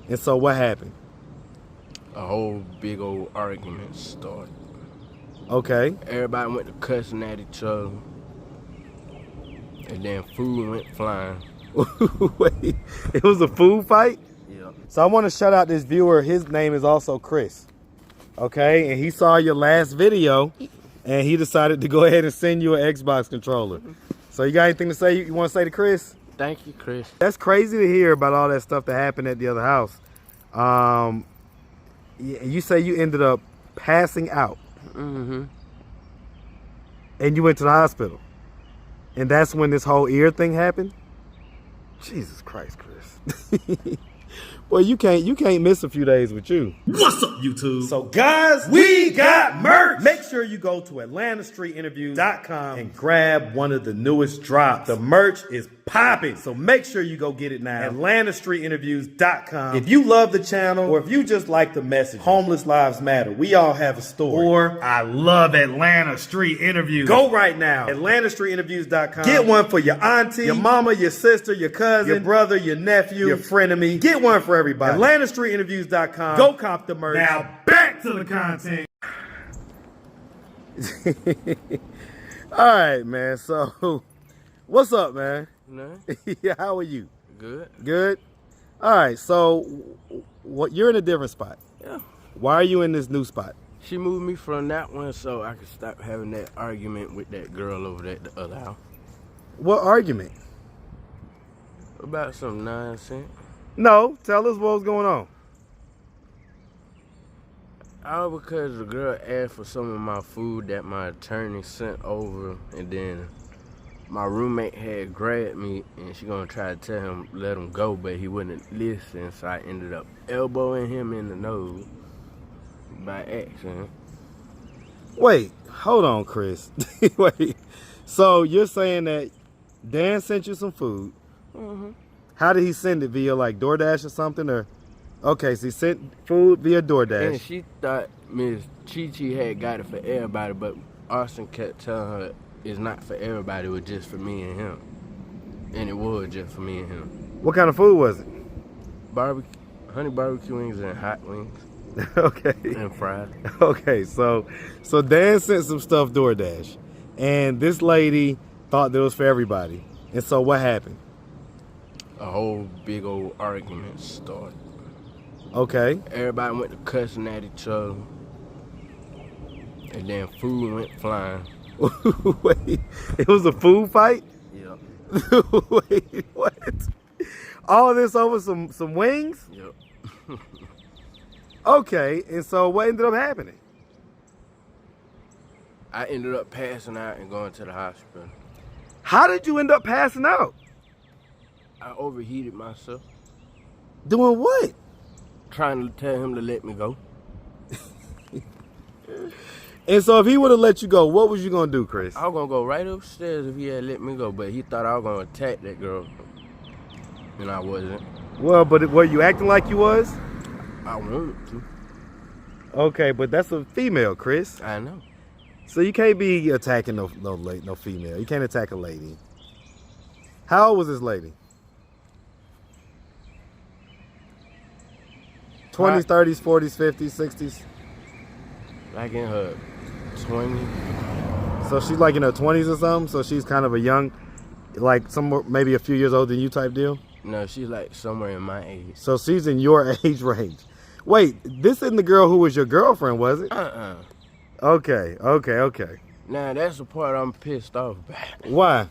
And so what happened? A whole big old argument started. Okay. Everybody went to cussing at each other. And then food went flying. Wait, it was a food fight? Yeah. So I want to shout out this viewer. His name is also Chris. Okay, and he saw your last video and he decided to go ahead and send you an Xbox controller. So you got anything to say you want to say to Chris? Thank you, Chris. That's crazy to hear about all that stuff that happened at the other house. You say you ended up passing out. Mm-hmm. And you went to the hospital. And that's when this whole ear thing happened? Jesus Christ, Chris. Well, you can't miss a few days with you. What's up, YouTube? So guys, we got merch. Make sure you go to AtlantaStreetInterviews.com and grab one of the newest drops. The merch is popping, so make sure you go get it now. AtlantaStreetInterviews.com. If you love the channel, or if you just like the message, Homeless Lives Matter, we all have a story. Or I love Atlanta Street Interviews. go right now, AtlantaStreetInterviews.com. Get one for your auntie, your mama, your sister, your cousin, your brother, your nephew, your frenemy. Get one for everybody. AtlantaStreetInterviews.com. Go cop the merch. Now back to the content. All right, man. So, what's up, man? No? Yeah, how are you? Good? Good? All right, so what? You're in a different spot. Yeah. Why are you in this new spot? She moved me from that one so I could stop having that argument with that girl over there at the other house. What argument? About some nonsense. No, tell us what was going on. All because the girl asked for some of my food that my attorney sent over, and then my roommate had grabbed me and she gonna try to tell him let him go, but he wouldn't listen, so I ended up elbowing him in the nose by accident. Wait, hold on, Chris. Wait, so you're saying that Dan sent you some food? Mm-hmm. How did he send it? Via like DoorDash or something? Or okay, so he sent food via DoorDash. And she thought Miss Chi-Chi had got it for everybody, but Austin kept telling her it's not for everybody, it was just for me and him. And it was just for me and him. What kind of food was it? Honey barbecue wings and hot wings. Okay. And fries. Okay, so Dan sent some stuff DoorDash, and this lady thought that it was for everybody. And so what happened? A whole big old argument started. Okay. Everybody went to cussing at each other. And then food went flying. Wait, it was a food fight? Yep. Wait, what? All this over some wings? Yep. Okay, and so what ended up happening? I ended up passing out and going to the hospital. How did you end up passing out? I overheated myself, Doing what? trying to tell him to let me go. And so if he would have let you go, what was you going to do, Chris? I was going to go right upstairs if he had let me go, but he thought I was going to attack that girl, and I wasn't. Well, but were you acting like you was? I wanted to. Okay, but that's a female, Chris. I know. So you can't be attacking no female. You can't attack a lady. How old was this lady? 20s, 30s, 40s, 50s, 60s? Like in her 20s. So she's like in her 20s or something? So she's kind of a young, like somewhere, maybe a few years older than you type deal? No, she's like somewhere in my age. So she's in your age range. Wait, this isn't the girl who was your girlfriend, was it? Uh-uh. Okay. Now, that's the part I'm pissed off about. Why?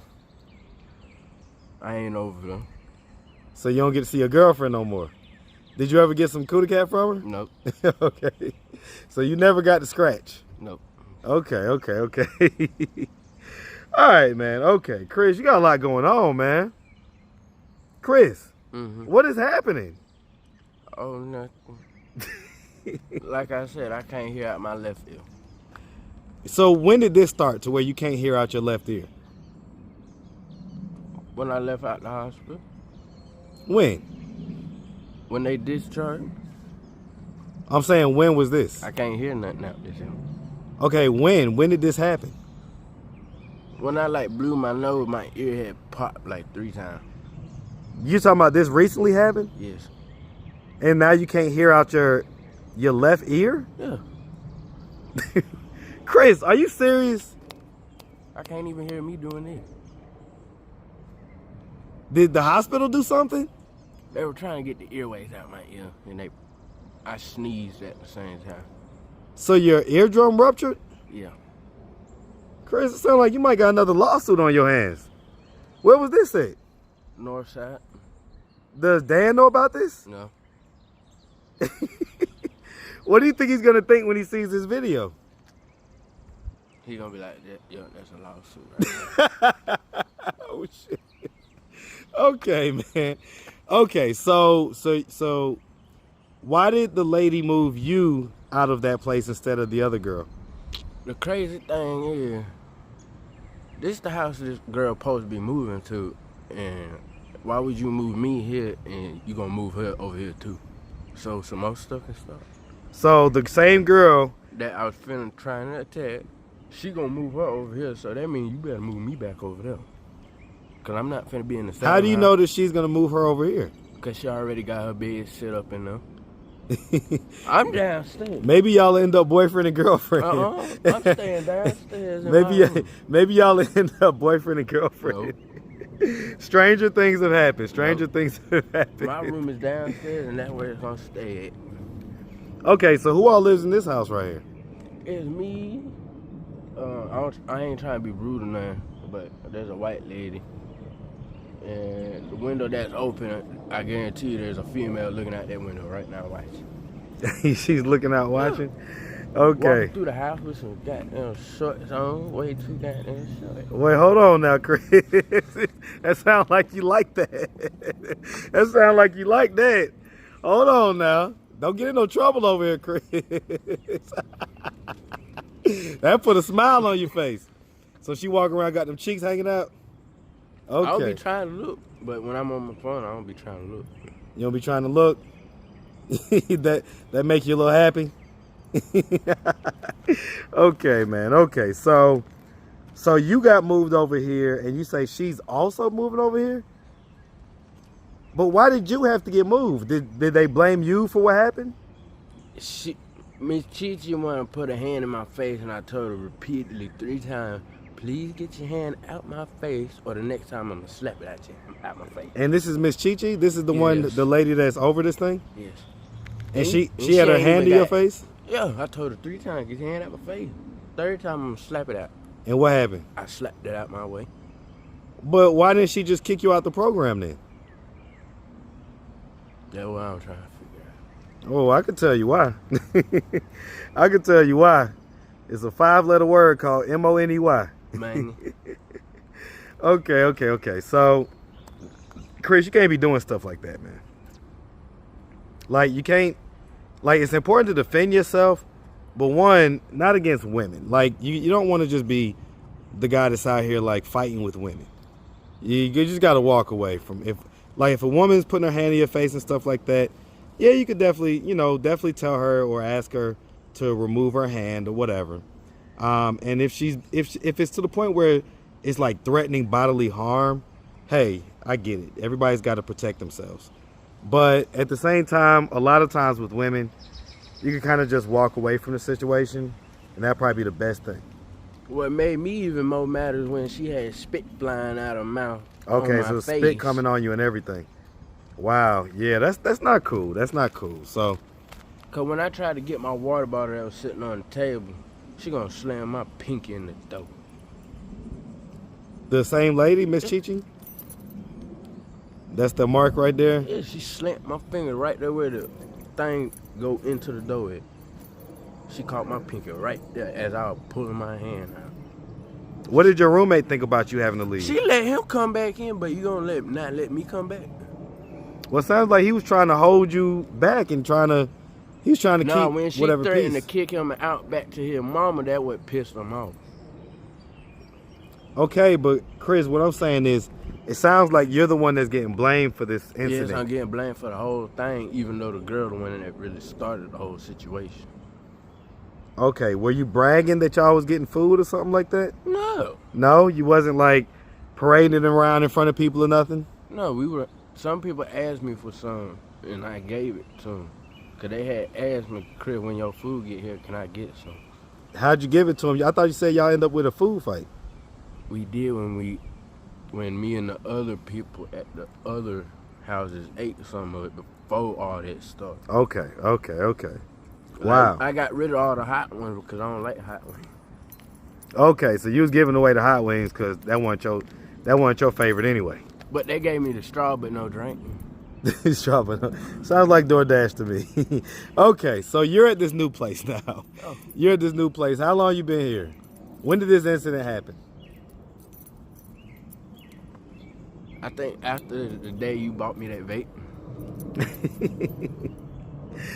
I ain't over them. So you don't get to see your girlfriend no more? Did you ever get some cootie cat from her? Nope. Okay. So you never got to scratch? Nope. Okay. All right, man. Okay. Chris, you got a lot going on, man. Chris, What is happening? Oh, nothing. Like I said, I can't hear out my left ear. So when did this start to where you can't hear out your left ear? When I left out the hospital. When? When they discharged. I'm saying, when was this? I can't hear nothing out this ear. Okay, when? When did this happen? When I like blew my nose, my ear had popped like 3 times. You talking about this recently happened? Yes. And now you can't hear out your left ear? Yeah. Chris, are you serious? I can't even hear me doing this. Did the hospital do something? They were trying to get the earwaves out my ear, and I sneezed at the same time. So your eardrum ruptured? Yeah. Chris, it sounds like you might got another lawsuit on your hands. Where was this at? North side? Does Dan know about this? No. What do you think he's gonna think when he sees this video? He gonna be like, yeah, that's a lawsuit right there. Oh shit. Okay, man. Okay, so why did the lady move you out of that place instead of the other girl? The crazy thing is, this is the house this girl supposed to be moving to, and why would you move me here and you gonna move her over here too? So some more stuff and stuff. So the same girl That I was finna trying to attack, she gonna move her over here, so that means you better move me back over there. Cause I'm not finna be in the same How do you house. know that she's gonna move her over here? Cause she already got her bed set up in there. I'm downstairs. Maybe y'all end up boyfriend and girlfriend. I'm staying downstairs. Maybe y'all end up boyfriend and girlfriend. Nope. Stranger things have happened. Stranger things have happened. My room is downstairs, and that's where it's gonna stay at. Okay, so who all lives in this house right here? It's me. I ain't trying to be rude or nothing, but there's a white lady. And the window that's open, I guarantee you there's a female looking out that window right now watching. She's looking out watching? Okay. Walking through the house with some goddamn shorts on, way too goddamn short. Wait, hold on now, Chris. That sounds like you like that. That sounds like you like that. Hold on now. Don't get in no trouble over here, Chris. That put a smile on your face. So she walking around, got them cheeks hanging out? Okay. I'll be trying to look, but when I'm on my phone, I don't be trying to look. You don't be trying to look? that make you a little happy? Okay, man. Okay, so you got moved over here, and you say she's also moving over here? But why did you have to get moved? Did they blame you for what happened? Miss Chichi wanted to put a hand in my face, and I told her repeatedly 3 times, please get your hand out my face, or the next time I'm gonna slap it at you out my face. And this is Miss Chichi? This is the one, the lady that's over this thing? Yes. And she had her hand in your face? Yeah, I told her 3 times, get your hand out my face. 3rd time I'm gonna slap it out. And what happened? I slapped it out my way. But why didn't she just kick you out the program then? That's what I'm trying to figure out. Oh, I can tell you why. I can tell you why. It's a 5-letter word called M-O-N-E-Y. Man. Okay. So, Chris, you can't be doing stuff like that, man. Like, you can't, like, it's important to defend yourself, but one, not against women. Like, you don't want to just be the guy that's out here, like, fighting with women. You just got to walk away from, if a woman's putting her hand in your face and stuff like that, yeah, you could definitely tell her or ask her to remove her hand or whatever. And if it's to the point where it's like threatening bodily harm, hey, I get it. Everybody's got to protect themselves. But at the same time, a lot of times with women, you can kind of just walk away from the situation, and that'd probably be the best thing. What made me even more mad is when she had spit flying out her mouth. Okay, on my so face. spit coming on you and everything. Wow, yeah, that's not cool. That's not cool. So, Cause when I tried to get my water bottle that was sitting on the table, she gonna slam my pinky in the door. the same lady, Miss Chichi? That's the mark right there? Yeah, she slammed my finger right there where the thing go into the door at. She caught my pinky right there as I was pulling my hand out. What did your roommate think about you having to leave? She let him come back in, but you gonna not let me come back? Well, it sounds like he was trying to hold you back and he was trying to No, keep when she whatever threatened peace. to kick him out back to his mama, that what pissed him off. Okay, but Chris, what I'm saying is, it sounds like you're the one that's getting blamed for this Yes, incident. I'm getting blamed for the whole thing, even though the girl the one that really started the whole situation. Okay, were you bragging that y'all was getting food or something like that? No. No, you wasn't like parading it around in front of people or nothing? No, we were. Some people asked me for some, and I gave it to him. Cause they had asked me, Chris, when your food get here, can I get some? How'd you give it to him? I thought you said y'all end up with a food fight. We did when me and the other people at the other houses ate some of it before all that stuff. Okay. Wow. I got rid of all the hot ones because I don't like hot ones. Okay, so you was giving away the hot wings because that wasn't your favorite anyway. But they gave me the straw but no drink. Sounds like DoorDash to me. Okay, so you're at this new place now. Oh. You're at this new place. How long you been here? When did this incident happen? I think after the day you bought me that vape.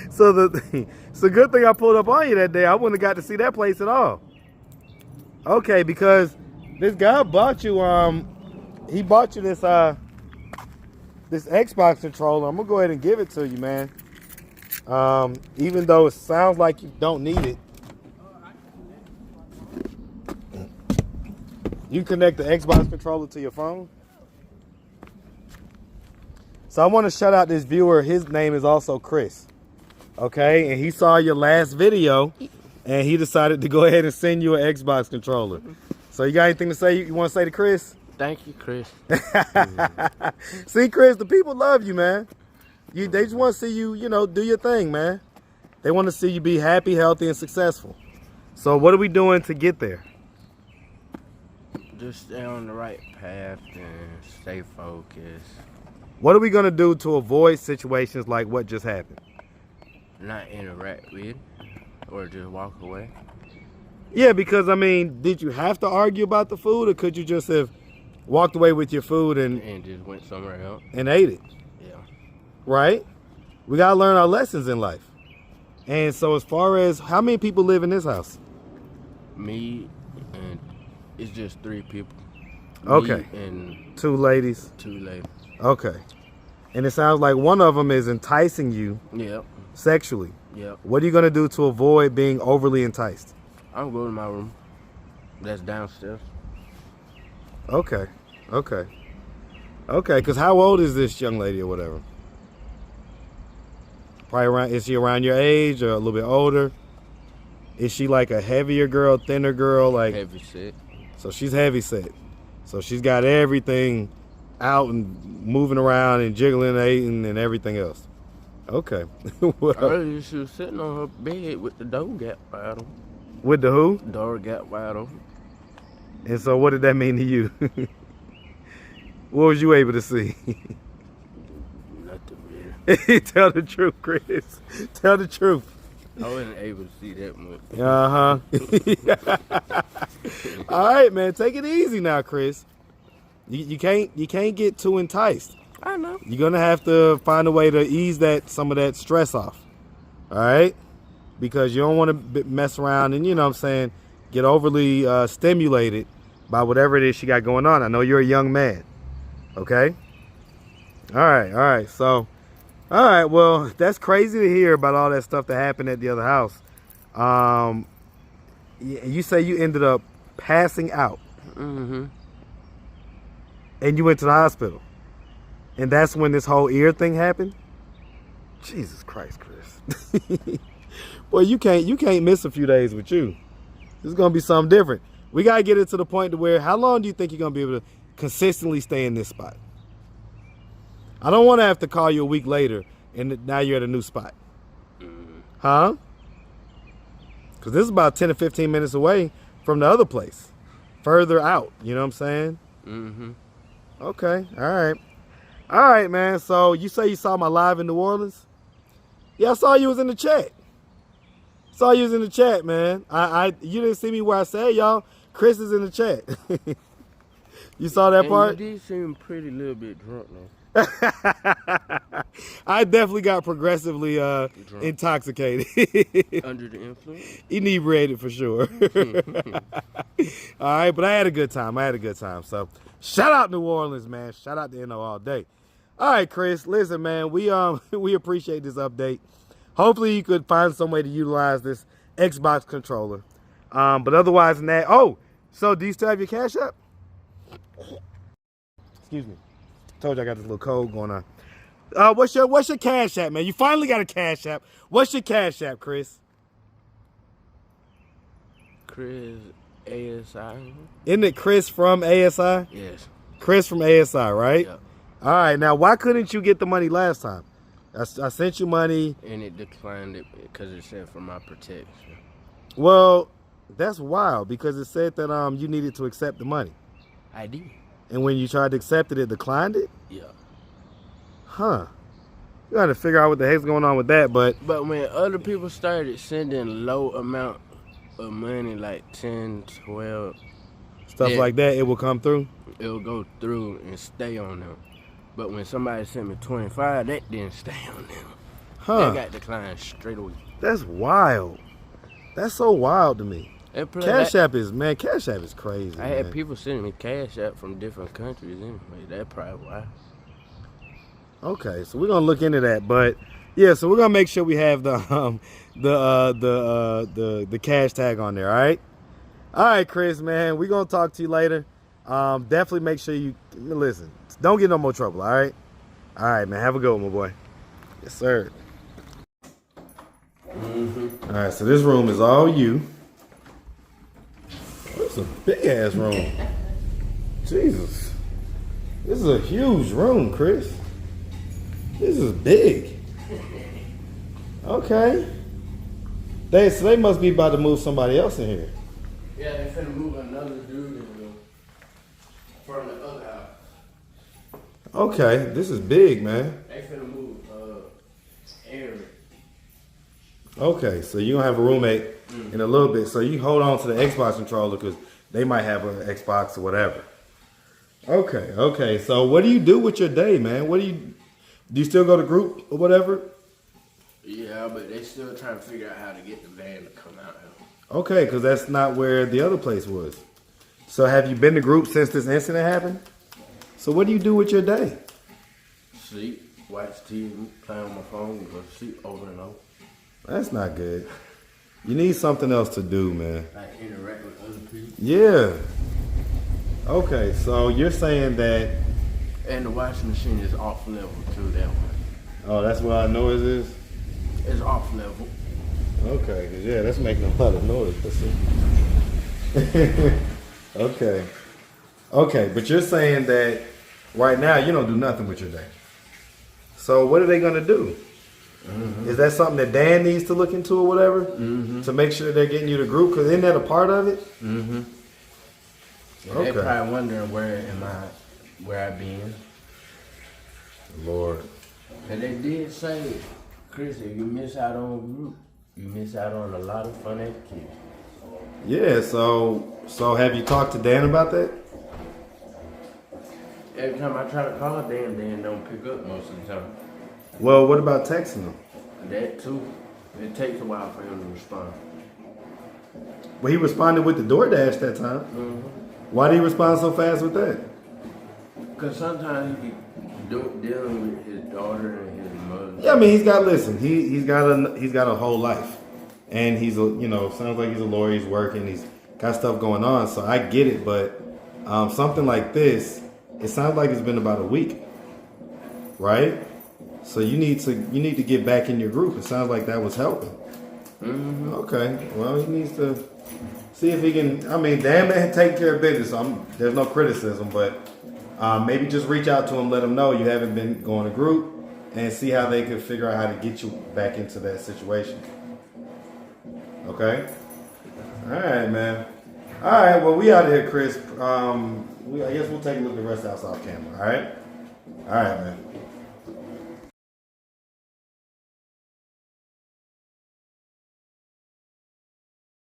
So it's a good thing I pulled up on you that day. I wouldn't have got to see that place at all. Okay, because this guy bought you he bought you this Xbox controller. I'm gonna go ahead and give it to you, man. Even though it sounds like you don't need it. You connect the Xbox controller to your phone. So I want to shout out this viewer. His name is also Chris. Okay, and he saw your last video, and he decided to go ahead and send you an Xbox controller. So you got anything to say? You want to say to Chris? Thank you, Chris. See, Chris, the people love you, man. They just want to see you, do your thing, man. They want to see you be happy, healthy, and successful. So what are we doing to get there? Just stay on the right path and stay focused. What are we going to do to avoid situations like what just happened? Not interact with or just walk away. Yeah, because, did you have to argue about the food, or could you just have walked away with your food and just went somewhere else and ate it? Yeah. Right? We got to learn our lessons in life. And so as far as how many people live in this house? Me and it's just 3 people. Okay. Me and 2 ladies. 2 ladies. Okay. And it sounds like one of them is enticing you Yep. sexually. Yep. What are you going to do to avoid being overly enticed? I'm going to my room. That's downstairs. Okay. Because how old is this young lady or whatever? Is she around your age or a little bit older? Is she like a heavier girl, thinner girl? Like Heavy set. So she's heavy set. So she's got everything out and moving around and jiggling and eating and everything else. Okay. Well, Earlier she was sitting on her bed with the door gap wide open. with the who? Door gap wide open. And so what did that mean to you? What was you able to see? Nothing really. Tell the truth, Chris. Tell the truth. I wasn't able to see that much. All right, man. Take it easy now, Chris. You can't get too enticed. I know. You're gonna have to find a way to ease some of that stress off. All right, because you don't want to mess around and get overly stimulated by whatever it is she got going on. I know you're a young man. Okay. All right. So, all right. Well, that's crazy to hear about all that stuff that happened at the other house. You say you ended up passing out. Mm-hmm. And you went to the hospital. And that's when this whole ear thing happened? Jesus Christ, Chris. Boy, you can't miss a few days with you. This is gonna be something different. We gotta get it to the point to where, how long do you think you're gonna be able to consistently stay in this spot? I don't want to have to call you a week later and now you're at a new spot. Mm-hmm. Huh? Because this is about 10 to 15 minutes away from the other place. Further out, you know what I'm saying? Mm-hmm. Okay, all right, man. So you say you saw my live in New Orleans? Yeah, I saw you was in the chat. Man. You didn't see me where I said, y'all, Chris is in the chat. You saw that part? You did seem pretty little bit drunk though. I definitely got progressively intoxicated. Under the influence? Inebriated for sure. All right, but I had a good time. So shout out New Orleans, man. Shout out to NO all day. All right, Chris, listen, man, we appreciate this update. Hopefully you could find some way to utilize this Xbox controller. But otherwise than that, so do you still have your Cash App? Excuse me. Told you I got this little cold going on. What's your Cash App, man? You finally got a Cash App. What's your Cash App, Chris? Chris ASI. Isn't it Chris from ASI? Yes. Chris from ASI, right? Yep. All right. Now, why couldn't you get the money last time? I sent you money. And it declined it because it said for my protection. Well, that's wild because it said that you needed to accept the money. I did. And when you tried to accept it, it declined it? Yeah. Huh. You got to figure out what the heck's going on with that, but when other people started sending low amount of money, like 10, 12, stuff like that, it will come through? It'll go through and stay on them. But when somebody sent me 25, that didn't stay on them. Huh. That got declined straight away. That's wild. That's so wild to me. Cash App is crazy. I had people sending me Cash App from different countries anyway. That's probably why. Okay, so we're gonna look into that, but yeah, so we're gonna make sure we have the cash tag on there. All right, Chris, man, we're gonna talk to you later. Definitely make sure you listen. Don't get no more trouble. All right, man. Have a good one, my boy. Yes, sir. All right, so this room is all you. It's a big ass room. Jesus, this is a huge room, Chris. This is big. Okay. They must be about to move somebody else in here. Yeah, they finna move another dude in from the other house. Okay, this is big, man. They finna move Aaron. Okay, so you gonna have a roommate in a little bit. So you hold on to the Xbox controller because they might have an Xbox or whatever. Okay. So what do you do with your day, man? Do you still go to group or whatever? Yeah, but they still trying to figure out how to get the van to come out here. Okay, because that's not where the other place was. So have you been to group since this incident happened? So what do you do with your day? Sleep, watch TV, play on my phone, go to sleep over and over. That's not good. You need something else to do, man. Like interact with other people. Yeah. Okay, so you're saying that... And the washing machine is off level too, that one. Oh, that's what our noise is? It's off level. Okay, because yeah, that's making a lot of noise. Let's see. Okay, but you're saying that right now you don't do nothing with your day. So what are they going to do? Mm-hmm. Is that something that Dan needs to look into or whatever? Mm-hmm. To make sure they're getting you the group? Because isn't that a part of it? Mm-hmm. Okay. They're probably wondering where I been. Lord. And they did say, Chris, if you miss out on a group, you miss out on a lot of fun activities. Yeah, so have you talked to Dan about that? Every time I try to call Dan don't pick up most of the time. Well, what about texting him? That too. It takes a while for him to respond. Well, he responded with the DoorDash that time. Mm-hmm. Why did he respond so fast with that? Because sometimes he be dealing with his daughter and his mother. Yeah, I mean, he's got a whole life, and sounds like he's a lawyer. He's working. He's got stuff going on. So I get it, but something like this, it sounds like it's been about a week, right? So you need to get back in your group. It sounds like that was helping. Mm-hmm. Okay, well, he needs to see if he can. I mean, Dan man take care of business. There's no criticism, but maybe just reach out to him, let him know you haven't been going to group, and see how they can figure out how to get you back into that situation. Okay. All right, man. All right. Well, we out of here, Chris. I guess we'll take a look at the rest of the house off camera. All right. All right, man.